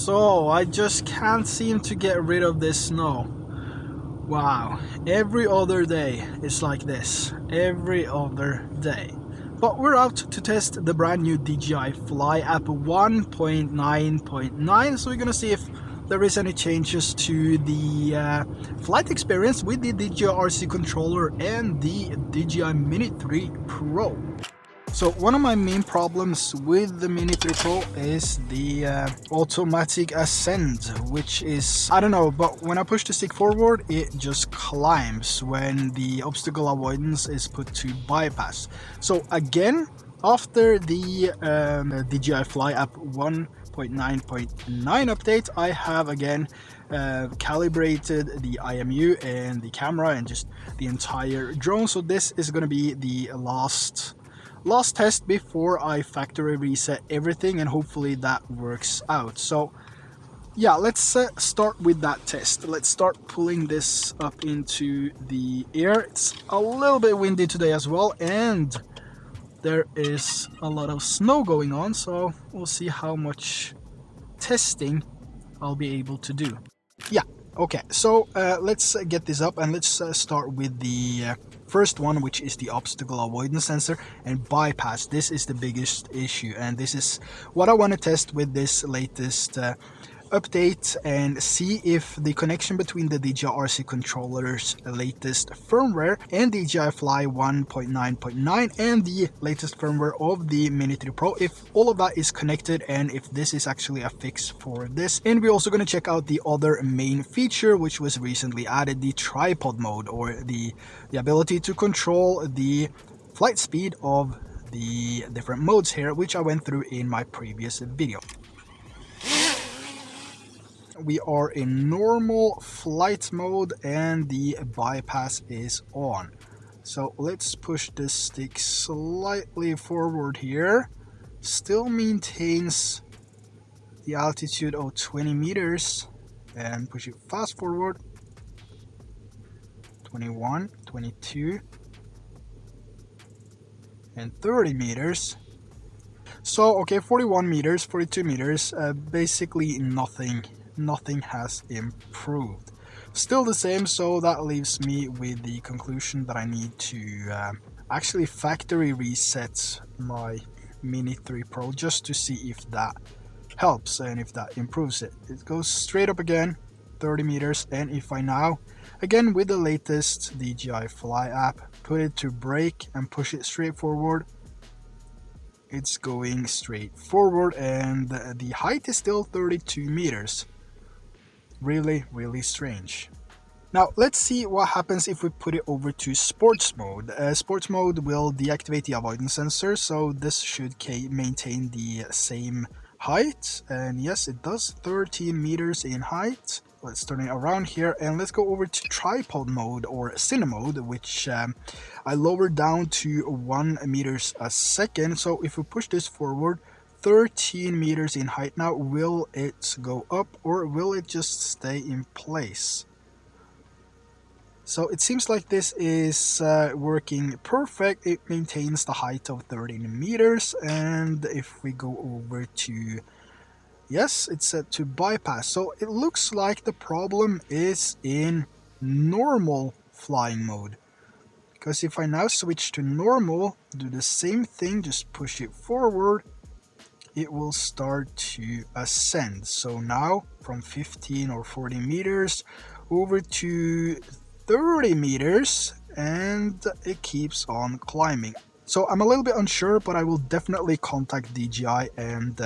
So I just can't seem to get rid of this snow. Wow, every other day it's like this, every other day. But we're out to test the brand new DJI Fly app 1.9.9, so we're gonna see if there is any changes to the flight experience with the DJI RC controller and the DJI Mini 3 Pro. So one of my main problems with the Mini 3 Pro is the automatic ascent, which is, I don't know, but when I push the stick forward, it just climbs when the obstacle avoidance is put to bypass. So again, after the DJI Fly app 1.9.9 update, I have again calibrated the IMU and the camera and just the entire drone. So this is going to be the last test before I factory reset everything, and hopefully that works out. So yeah, let's start with that test. Let's start pulling this up into the air. It's a little bit windy today as well, and there is a lot of snow going on, so we'll see how much testing I'll be able to do. Yeah, okay, so let's get this up, and let's start with the first one, which is the obstacle avoidance sensor and bypass. This is the biggest issue, and this is what I want to test with this latest update and see if the connection between the DJI RC controller's latest firmware and DJI Fly 1.9.9 and the latest firmware of the Mini 3 Pro, if all of that is connected and if this is actually a fix for this. And we're also going to check out the other main feature which was recently added, the tripod mode, or the ability to control the flight speed of the different modes here, which I went through in my previous video. We are in normal flight mode and the bypass is on. So let's push this stick slightly forward here. Still maintains the altitude of 20 meters, and push it fast forward. 21, 22, and 30 meters. So okay, 41 meters, 42 meters, basically nothing has improved. Still the same, so that leaves me with the conclusion that I need to actually factory reset my Mini 3 Pro just to see if that helps and if that improves it. It goes straight up again, 30 meters, and if I now, again with the latest DJI Fly app, put it to brake and push it straight forward, it's going straight forward, and the height is still 32 meters. Really strange. Now let's see what happens if we put it over to sports mode. Sports mode will deactivate the avoidance sensor, so this should maintain the same height, and yes, it does, 13 meters in height. Let's turn it around here and let's go over to tripod mode or cine mode, which I lowered down to 1 meters a second. So if we push this forward 13 meters in height now, will it go up or will it just stay in place? So it seems like this is working perfect. It maintains the height of 13 meters, and if we go over to, yes, it's set to bypass. So it looks like the problem is in normal flying mode, because if I now switch to normal, do the same thing, just push it forward, it will start to ascend. So now from 15 or 40 meters over to 30 meters, and it keeps on climbing. So I'm a little bit unsure, but I will definitely contact DJI and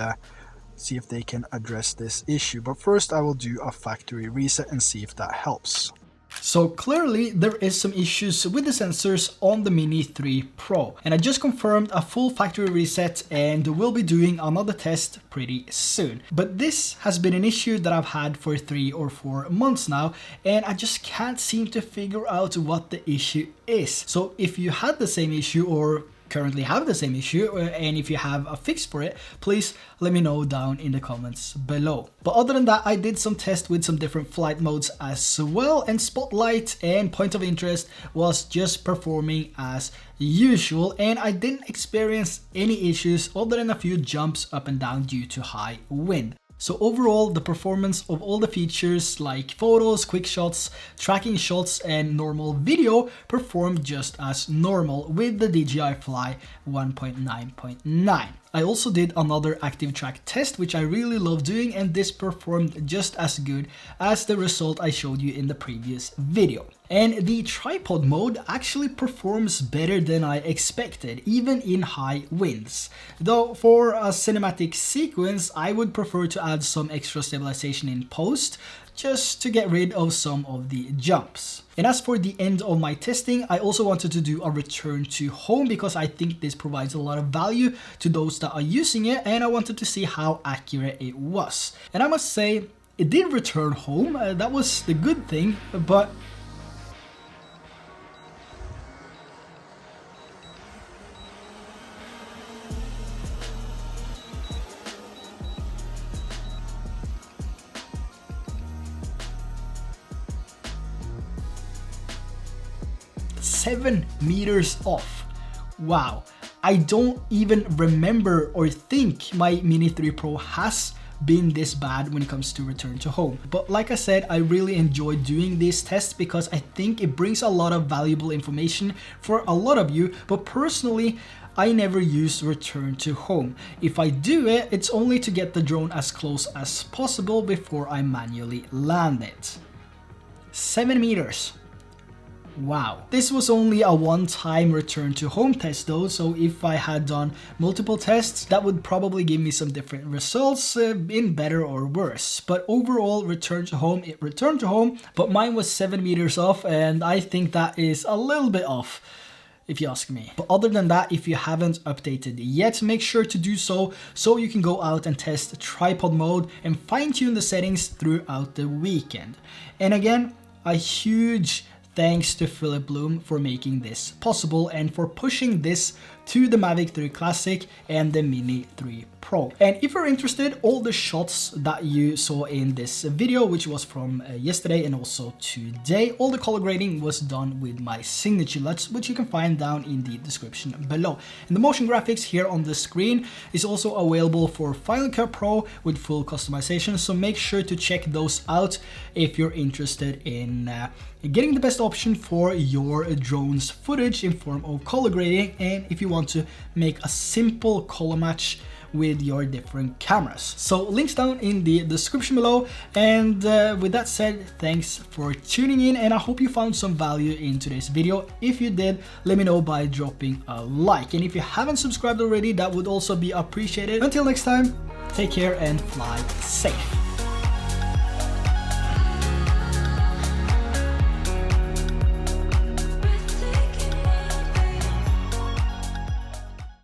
see if they can address this issue. But first I will do a factory reset and see if that helps. So clearly there is some issues with the sensors on the Mini 3 Pro, and I just confirmed a full factory reset and we'll be doing another test pretty soon. But this has been an issue that I've had for 3 or 4 months now, and I just can't seem to figure out what the issue is. So if you had the same issue or currently have the same issue, and if you have a fix for it, please let me know down in the comments below. But other than that, I did some tests with some different flight modes as well, and Spotlight and Point of Interest was just performing as usual, and I didn't experience any issues other than a few jumps up and down due to high wind. So overall, the performance of all the features like photos, quick shots, tracking shots, and normal video performed just as normal with the DJI Fly 1.9.9. I also did another active track test, which I really love doing, and this performed just as good as the result I showed you in the previous video. And the tripod mode actually performs better than I expected, even in high winds. Though for a cinematic sequence, I would prefer to add some extra stabilization in post, just to get rid of some of the jumps. And as for the end of my testing, I also wanted to do a return to home because I think this provides a lot of value to those that are using it, and I wanted to see how accurate it was. And I must say, it did return home, that was the good thing, but $7 off. Wow, I don't even remember or think my Mini 3 Pro has been this bad when it comes to return to home. But like I said, I really enjoy doing these tests because I think it brings a lot of valuable information for a lot of you. But personally, I never use return to home. If I do it, it's only to get the drone as close as possible before I manually land it. 7 meters. Wow. This was only a one-time return to home test though, so if I had done multiple tests, that would probably give me some different results, in better or worse. But overall, return to home, it returned to home, but mine was 7 meters off, and I think that is a little bit off, if you ask me. But other than that, if you haven't updated yet, make sure to do so you can go out and test tripod mode and fine-tune the settings throughout the weekend. And again, a huge thanks to Philip Bloom for making this possible and for pushing this to the Mavic 3 Classic and the Mini 3 Pro. And if you're interested, all the shots that you saw in this video, which was from yesterday and also today, all the color grading was done with my Signature LUTs, which you can find down in the description below. And the motion graphics here on the screen is also available for Final Cut Pro with full customization, so make sure to check those out if you're interested in getting the best option for your drone's footage in form of color grading, and if you want to make a simple color match with your different cameras. So links down in the description below. And with that said, thanks for tuning in, and I hope you found some value in today's video. If you did, let me know by dropping a like, and if you haven't subscribed already, that would also be appreciated. Until next time, take care and fly safe.